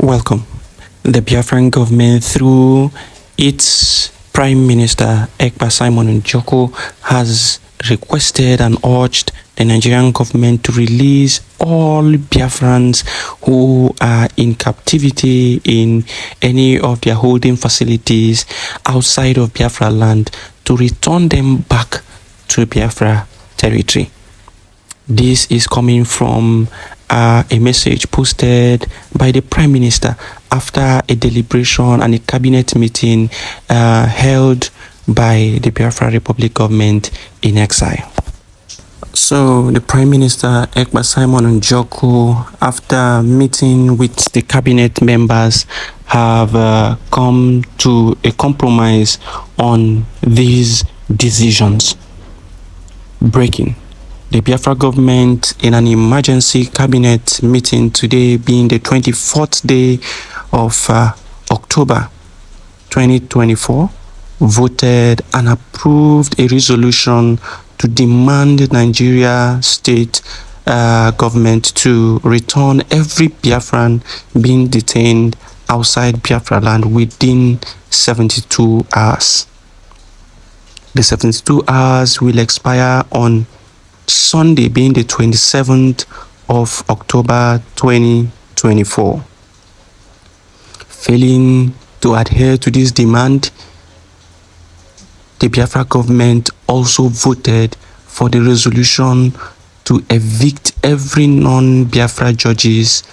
Welcome. The Biafran government, through its Prime Minister Ekpa Simon Njoko, has requested and urged the Nigerian government to release all Biafrans who are in captivity in any of their holding facilities outside of Biafra land, to return them back to Biafra territory. This is coming from a message posted by the Prime Minister after a deliberation and a cabinet meeting held by the Biafra Republic government in exile. So the Prime Minister Ekpa Simon Njoko, after meeting with the cabinet members, have come to a compromise on these decisions. Breaking. The Biafra government, in an emergency cabinet meeting today, being the 24th day of October 2024, voted and approved a resolution to demand Nigeria state government to return every Biafran being detained outside Biafra land within 72 hours. The 72 hours will expire on Sunday, being the 27th of October 2024. Failing to adhere to this demand, the Biafra government also voted for the resolution to evict every non-Biafra judges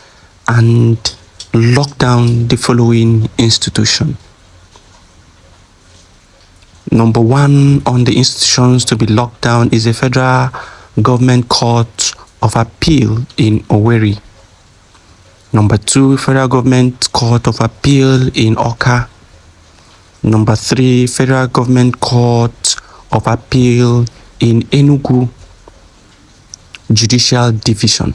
and lock down the following institution. Number one on the institutions to be locked down is a Federal Government Court of Appeal in Owerri. Number two, Federal Government Court of Appeal in Oka. Number three, Federal Government Court of Appeal in Enugu Judicial Division.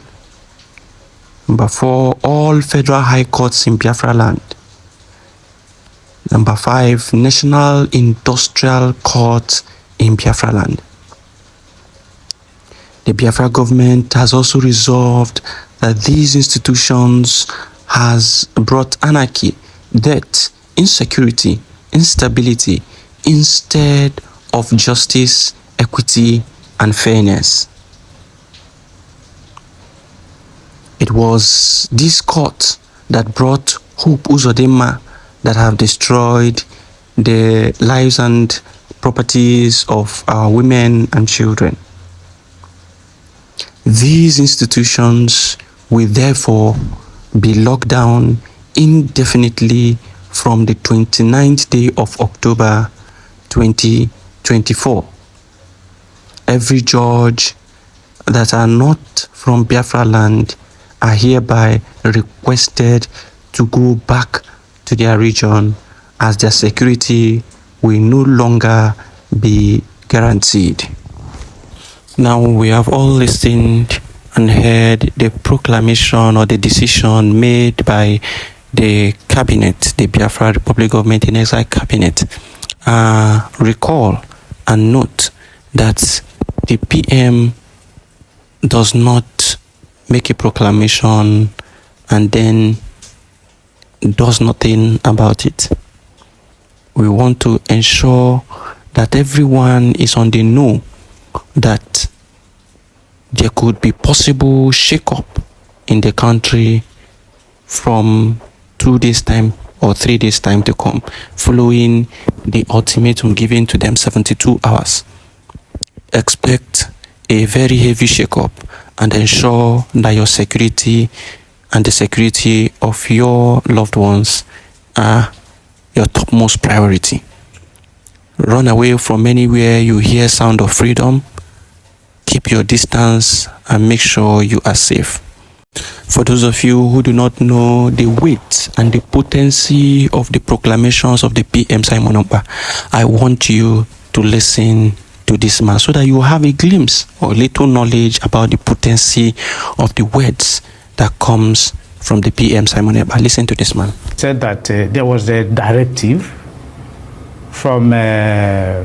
Number four, all Federal High Courts in Biafra land. Number five, National Industrial Court in Biafra land. The Biafra government has also resolved that these institutions has brought anarchy, death, insecurity, instability instead of justice, equity, and fairness. It was this court that brought Hope Uzodinma that have destroyed the lives and properties of our women and children. These institutions will therefore be locked down indefinitely from the 29th day of October 2024. Every judge that are not from Biafra land are hereby requested to go back to their region, as their security will no longer be guaranteed. Now we have all listened and heard the proclamation or the decision made by the cabinet, the Biafra Republic Government in Exile cabinet. Recall and note that the PM does not make a proclamation and then does nothing about it. We want to ensure that everyone is on the know that there could be possible shake-up in the country from 2 days' time or 3 days' time to come, following the ultimatum given to them 72 hours. Expect a very heavy shake-up and ensure that your security and the security of your loved ones are your topmost priority. Run away from anywhere you hear sound of freedom. Keep your distance and make sure you are safe. For those of you who do not know the weight and the potency of the proclamations of the PM Simon Ekpa, I want you to listen to this man so that you have a glimpse or little knowledge about the potency of the words that comes from the PM Simon Ekpa. Listen to this man. Said that there was a directive from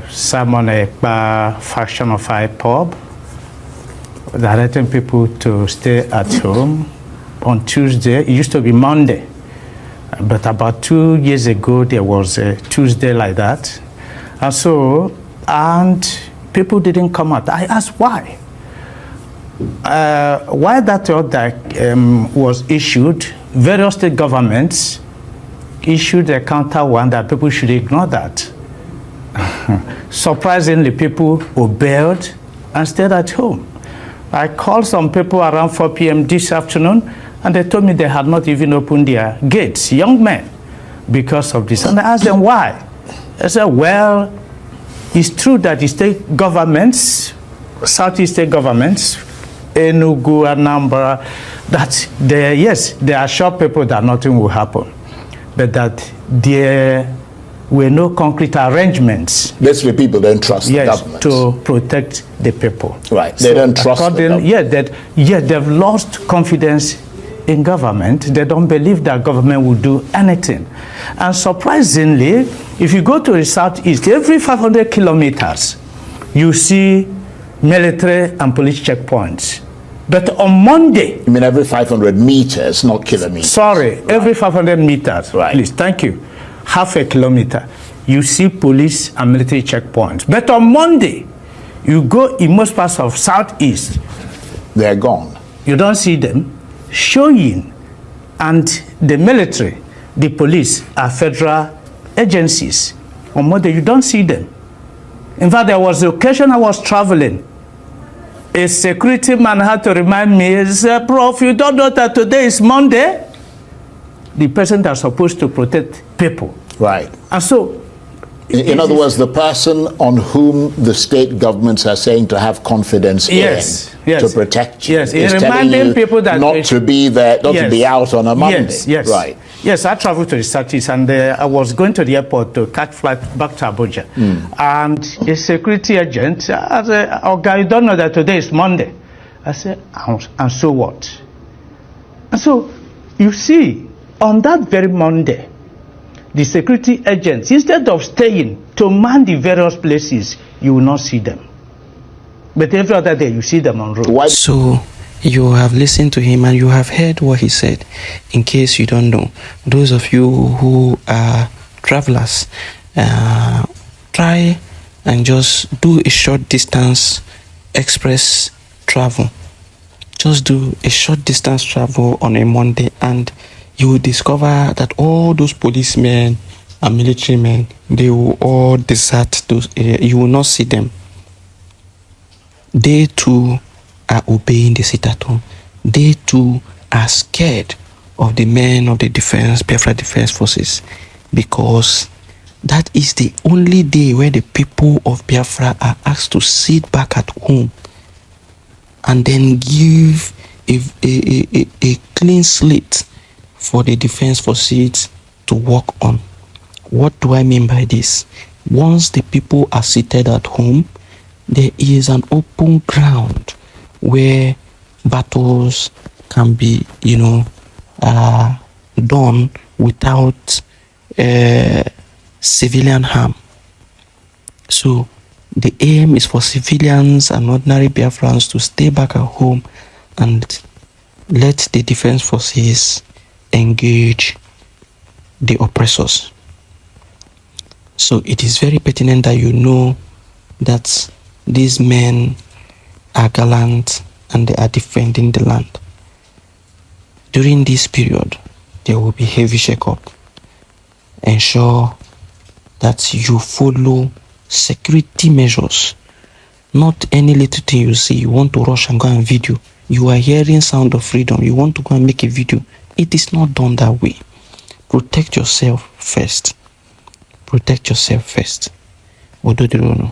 Simon Ekpa faction of IPOB directing people to stay at home on Tuesday. It used to be Monday. But about 2 years ago, there was a Tuesday like that. And people didn't come out. I asked why. Why that order was issued, various state governments issued a counter one that people should ignore that. Surprisingly, people obeyed and stayed at home. I called some people around 4 p.m. this afternoon, and they told me they had not even opened their gates, young men, because of this. And I asked them why. They said, well, it's true that the state governments, Southeast state governments, Enugu, Anambra, that they assure people that nothing will happen, but that there were no concrete arrangements. Basically, people don't trust the government to protect the people. Right, they don't trust the government. They've lost confidence in government. They don't believe that government will do anything. And surprisingly, if you go to the Southeast, every 500 kilometers, you see military and police checkpoints. But on Monday... You mean every 500 meters, not kilometers? Sorry, right. Every 500 meters. Right. Please, thank you. Half a kilometer, you see police and military checkpoints. But on Monday, you go in most parts of Southeast. They're gone. You don't see them showing. And the military, the police are federal agencies. On Monday, you don't see them. In fact, there was the occasion I was traveling. A security man had to remind me, he said, Prof, you don't know that today is Monday? The person that's supposed to protect people. Right. And so... In other words, the person on whom the state governments are saying to have confidence to protect you. Yes, is reminding people that... Not to be there, not to be out on a Monday. Yes. Right. Yes, I traveled to the Southeast, and I was going to the airport to catch flight back to Abuja. And a security agent, I said, okay, you don't know that today is Monday. I said, and so what? And so, you see, on that very Monday, the security agents, instead of staying to man the various places, you will not see them. But every other day, you see them on road. So, you have listened to him and you have heard what he said. In case you don't know, those of you who are travelers, try and just do a short distance express travel. Just do a short distance travel on a Monday, and you will discover that all those policemen and military men, they will all desert those areas. You will not see them. They too are obeying the sit-at-home. They too are scared of the men of the defense, Biafra Defense Forces, because that is the only day where the people of Biafra are asked to sit back at home and then give a clean slate for the defense forces to work on. What do I mean by this? Once the people are seated at home, there is an open ground where battles can be, done without civilian harm. So the aim is for civilians and ordinary Biafrans to stay back at home and let the defense forces engage the oppressors. So it is very pertinent that you know that these men are gallant and they are defending the land. During this period, there will be heavy shake-up. Ensure that you follow security measures. Not any little thing you see, you want to rush and go and video. You are hearing sound of freedom, you want to go and make a video. It is not done that way. Protect yourself first. Protect yourself first. Ododironu.